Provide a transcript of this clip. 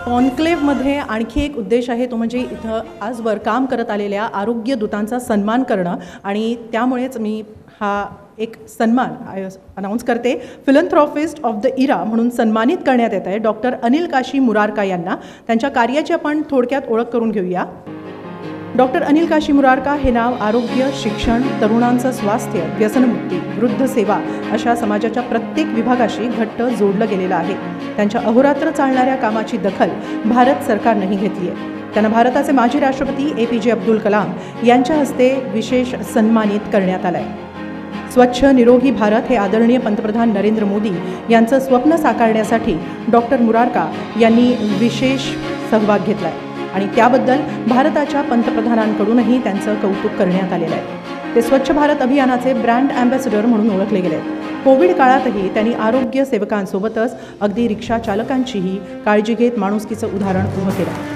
कॉन्क्लेव्हमध्ये आणखी एक उद्देश आहे, तो म्हणजे इथं आजवर काम करत आलेल्या आरोग्य दूतांचा सन्मान करणं आणि त्यामुळेच मी हा एक सन्मान अनाऊन्स करते. फिलंथ्रॉपिस्ट ऑफ द इरा म्हणून सन्मानित करण्यात येत आहे डॉक्टर अनिल काशी मुरारका यांना. त्यांच्या कार्याची आपण थोडक्यात ओळख करून घेऊया. डॉक्टर अनिल काशी मुरारका हे नाव आरोग्य, शिक्षण, तरुणांचं स्वास्थ्य, व्यसनमुक्ती, वृद्ध सेवा अशा समाजाच्या प्रत्येक विभागाशी घट्ट जोडलं गेलेलं आहे. त्यांच्या अहोरात्र चालणाऱ्या कामाची दखल भारत सरकारनंही घेतली आहे. त्यांना भारताचे माजी राष्ट्रपती APJ अब्दुल कलाम यांच्या हस्ते विशेष सन्मानित करण्यात आलं आहे. स्वच्छ निरोगी भारत हे आदरणीय पंतप्रधान नरेंद्र मोदी यांचं स्वप्न साकारण्यासाठी डॉक्टर मुरारका यांनी विशेष सहभाग घेतला आहे आणि त्याबद्दल भारताच्या पंतप्रधानांकडूनही त्यांचं कौतुक करण्यात आलेलं आहे. ते स्वच्छ भारत अभियानाचे ब्रँड ॲम्बॅसेडर म्हणून ओळखले गेले आहेत. कोविड काळातही त्यांनी आरोग्य सेवकांसोबतच अगदी रिक्षा चालकांचीही काळजी घेत माणुसकीचं उदाहरण उभं केलं.